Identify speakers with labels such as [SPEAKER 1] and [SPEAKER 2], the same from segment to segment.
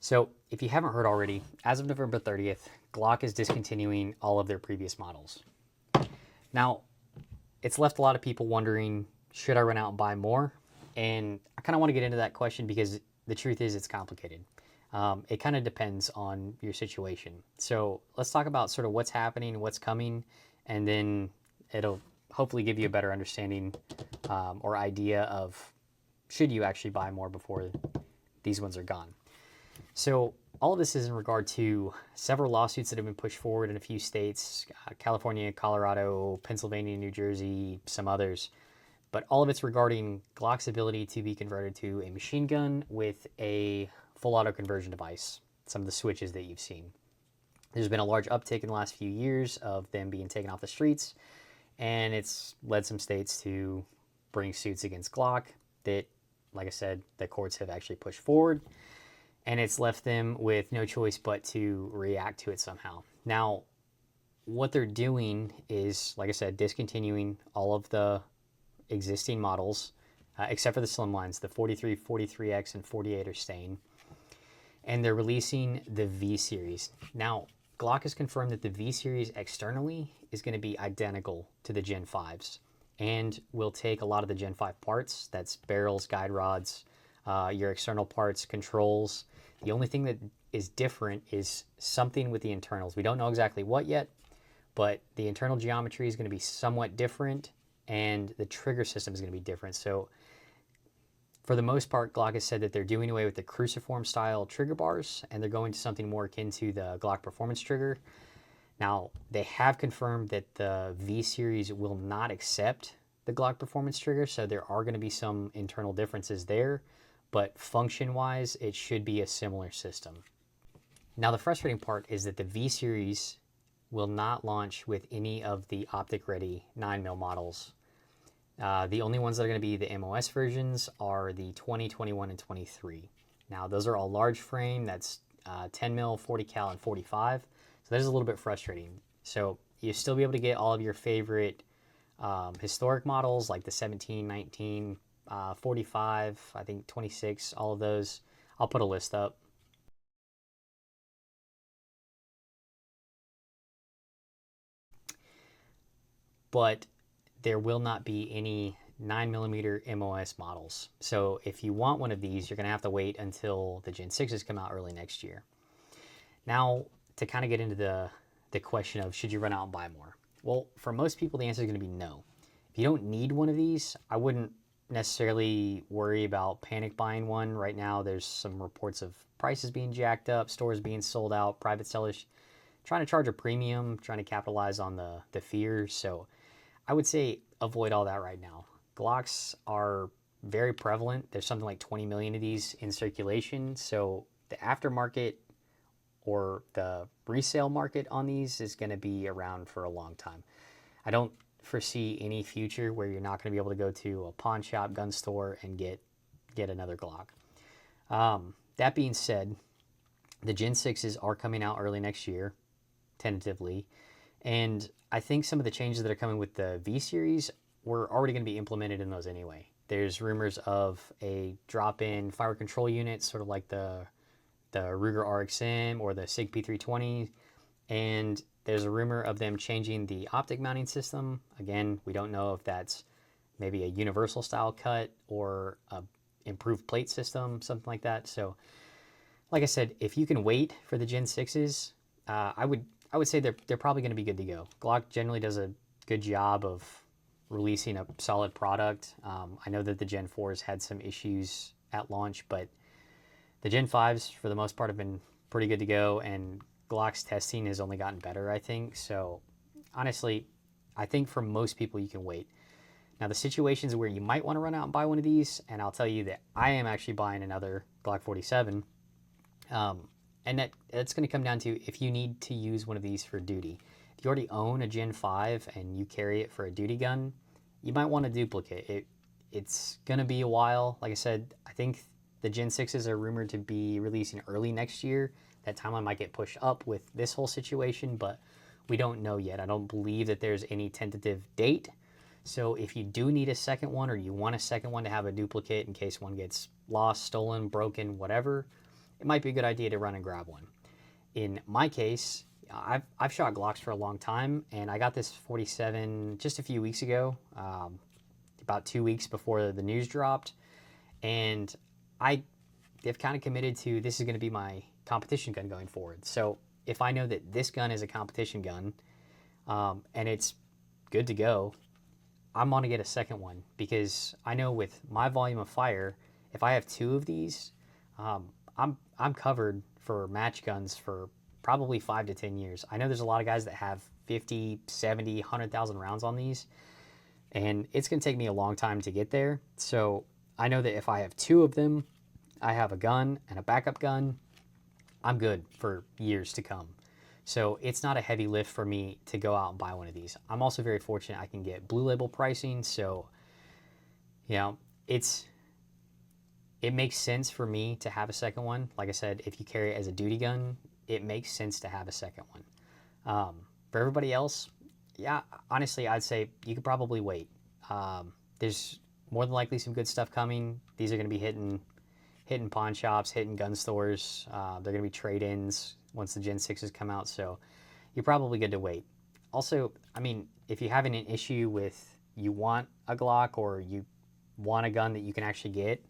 [SPEAKER 1] So, if you haven't heard already, as of November 30th, Glock is discontinuing all of their previous models. Now, it's left a lot of people wondering, should I run out and buy more? And I kind of want to get into that question because the truth is it's complicated. It kind of depends on your situation. So, let's talk about sort of what's happening, what's coming, and then it'll hopefully give you a better understanding or idea of should you actually buy more before these ones are gone. So all of this is in regard to several lawsuits that have been pushed forward in a few states, California, Colorado, Pennsylvania, New Jersey, some others. But all of it's regarding Glock's ability to be converted to a machine gun with a full auto conversion device, some of the switches that you've seen. There's been a large uptick in the last few years of them being taken off the streets, and it's led some states to bring suits against Glock that, like I said, the courts have actually pushed forward, and it's left them with no choice but to react to it somehow. Now, what they're doing is, like I said, discontinuing all of the existing models, except for the slim lines. The 43, 43X, and 48 are staying. And they're releasing the V series. Now, Glock has confirmed that the V series externally is going to be identical to the Gen 5s and will take a lot of the Gen 5 parts. That's barrels, guide rods, your external parts, controls. The only thing that is different is something with the internals. We don't know exactly what yet, but the internal geometry is going to be somewhat different, and the trigger system is going to be different. So for the most part, Glock has said that they're doing away with the cruciform style trigger bars, and they're going to something more akin to the Glock performance trigger. Now, they have confirmed that the V series will not accept the Glock performance trigger, so there are going to be some internal differences there, but function-wise, it should be a similar system. Now, the frustrating part is that the V series will not launch with any of the optic-ready 9mm models. The only ones that are going to be the MOS versions are the 20, 21, and 23. Now, those are all large frame. That's 10mm, 40 cal, and 45. So that is a little bit frustrating. So you'll still be able to get all of your favorite historic models like the 17, 19, 45, I think 26, all of those. I'll put a list up. But there will not be any 9mm MOS models. So if you want one of these, you're going to have to wait until the Gen 6s come out early next year. Now, to kind of get into the question of should you run out and buy more? Well, for most people, the answer is going to be no. If you don't need one of these, I wouldn't necessarily worry about panic buying one. Right now, there's some reports of prices being jacked up, stores being sold out, private sellers trying to charge a premium, trying to capitalize on the fears. So I would say avoid all that right now. Glocks are very prevalent. There's something like 20 million of these in circulation. So the aftermarket or the resale market on these is going to be around for a long time. I don't foresee any future where you're not going to be able to go to a pawn shop, gun store, and get another Glock. That being said, the Gen 6s are coming out early next year, tentatively. And I think some of the changes that are coming with the V series were already going to be implemented in those anyway. There's rumors of a drop-in fire control unit, sort of like the Ruger RXM or the SIG P320. And there's a rumor of them changing the optic mounting system. Again, we don't know if that's maybe a universal style cut or a improved plate system, something like that. So, like I said, if you can wait for the Gen 6s, I would say they're probably going to be good to go. Glock generally does a good job of releasing a solid product. I know that the Gen 4s had some issues at launch, but the Gen 5s, for the most part, have been pretty good to go, and Glock's testing has only gotten better, I think. So, honestly, I think for most people, you can wait. Now, the situations where you might want to run out and buy one of these, and I'll tell you that I am actually buying another Glock 47, and that's going to come down to if you need to use one of these for duty. If you already own a Gen 5 and you carry it for a duty gun, you might want to duplicate it. It's going to be a while. Like I said, I think the Gen 6s are rumored to be releasing early next year. That timeline might get pushed up with this whole situation, but we don't know yet. I don't believe that there's any tentative date. So if you do need a second one or you want a second one to have a duplicate in case one gets lost, stolen, broken, whatever, it might be a good idea to run and grab one. In my case, I've shot Glocks for a long time, and I got this 47 just a few weeks ago, about 2 weeks before the news dropped, and I have kind of committed to this is going to be my competition gun going forward. So if I know that this gun is a competition gun, and it's good to go, I'm going to get a second one, because I know with my volume of fire, if I have 2 of these, I'm covered for match guns for probably 5 to 10 years. I know there's a lot of guys that have 50, 70, 100,000 rounds on these, and it's going to take me a long time to get there. So I know that if I have 2 of them, I have a gun and a backup gun, I'm good for years to come. So it's not a heavy lift for me to go out and buy one of these. I'm also very fortunate I can get Blue Label pricing, so you know, it makes sense for me to have a second one. Like I said, if you carry it as a duty gun, it makes sense to have a second one. For everybody else, yeah, honestly, I'd say you could probably wait. There's more than likely some good stuff coming. These are going to be hitting pawn shops, hitting gun stores. They're going to be trade-ins once the Gen 6s come out, so you're probably good to wait. Also, I mean, if you're having an issue with you want a Glock or you want a gun that you can actually get,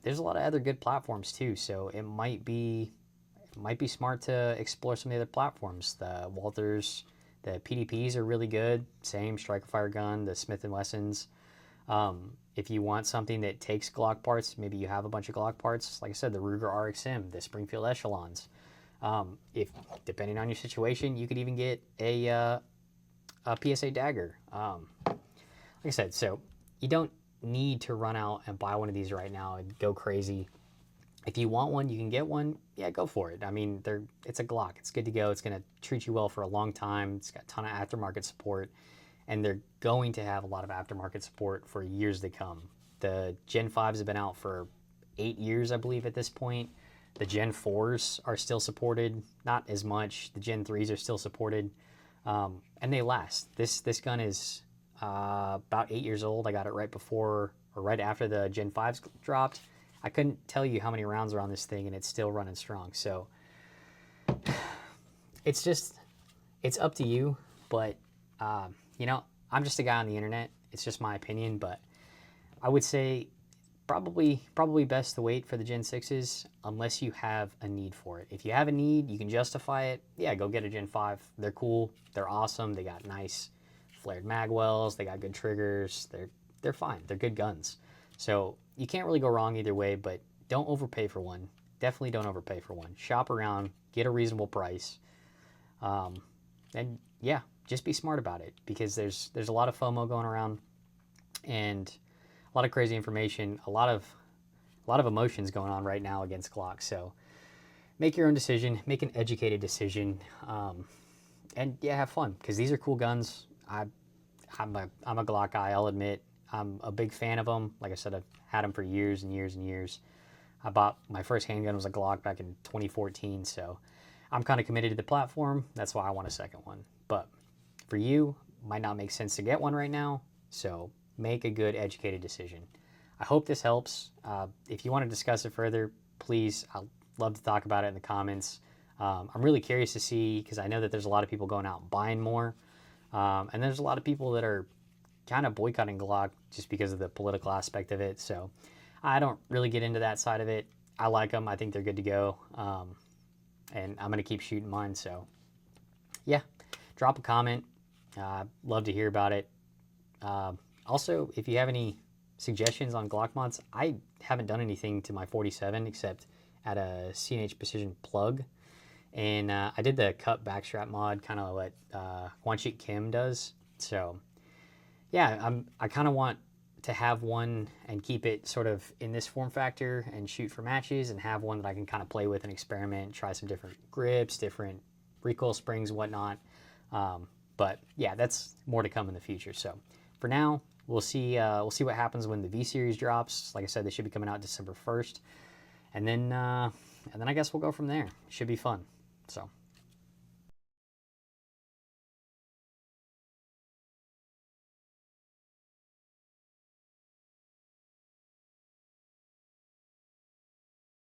[SPEAKER 1] there's a lot of other good platforms too, so it might be smart to explore some of the other platforms. The Walthers, the PDPs are really good. Same striker fire gun, the Smith & Wessons. If you want something that takes Glock parts, maybe you have a bunch of Glock parts, like I said, the Ruger RXM, the Springfield Echelons. If depending on your situation, you could even get a PSA Dagger. Like I said, so you don't need to run out and buy one of these right now and go crazy. If you want one, you can get one. Yeah, go for it. I mean, it's a Glock. It's good to go. It's going to treat you well for a long time. It's got a ton of aftermarket support, and they're going to have a lot of aftermarket support for years to come. The Gen 5s have been out for 8 years, I believe, at this point. The Gen 4s are still supported, not as much. The Gen 3s are still supported, and they last. This gun is about 8 years old. I got it right before or right after the Gen 5s dropped. I couldn't tell you how many rounds are on this thing, and it's still running strong. So it's up to you. But, you know, I'm just a guy on the internet. It's just my opinion. But I would say probably best to wait for the Gen 6s unless you have a need for it. If you have a need, you can justify it. Yeah, go get a Gen 5. They're cool. They're awesome. They got nice flared mag wells. They got good triggers. They're fine. They're good guns. So you can't really go wrong either way, but don't overpay for one. Definitely don't overpay for one. Shop around, get a reasonable price, and yeah, just be smart about it, because there's a lot of FOMO going around and a lot of crazy information, a lot of emotions going on right now against Glock. So make your own decision, make an educated decision, and yeah, have fun, because these are cool guns. I'm a Glock guy, I'll admit. I'm a big fan of them. Like I said, I've had them for years and years and years. I bought my first handgun was a Glock back in 2014, so I'm kind of committed to the platform. That's why I want a second one. But for you, might not make sense to get one right now, so make a good educated decision. I hope this helps. If you want to discuss it further, please, I'd love to talk about it in the comments. I'm really curious to see, because I know that there's a lot of people going out and buying more, and there's a lot of people that are kind of boycotting Glock just because of the political aspect of it. So I don't really get into that side of it. I like them. I think they're good to go. And I'm going to keep shooting mine. So yeah, drop a comment. Love to hear about it. Also, if you have any suggestions on Glock mods, I haven't done anything to my 47 except add a CNH Precision plug. And I did the cut backstrap mod, kind of what Hwanchik Kim does. So yeah, I kind of want to have one and keep it sort of in this form factor and shoot for matches, and have one that I can kind of play with and experiment, try some different grips, different recoil springs and whatnot. But yeah, that's more to come in the future. So for now, we'll see what happens when the V series drops. Like I said, they should be coming out December 1st, and then I guess we'll go from there. It should be fun. So.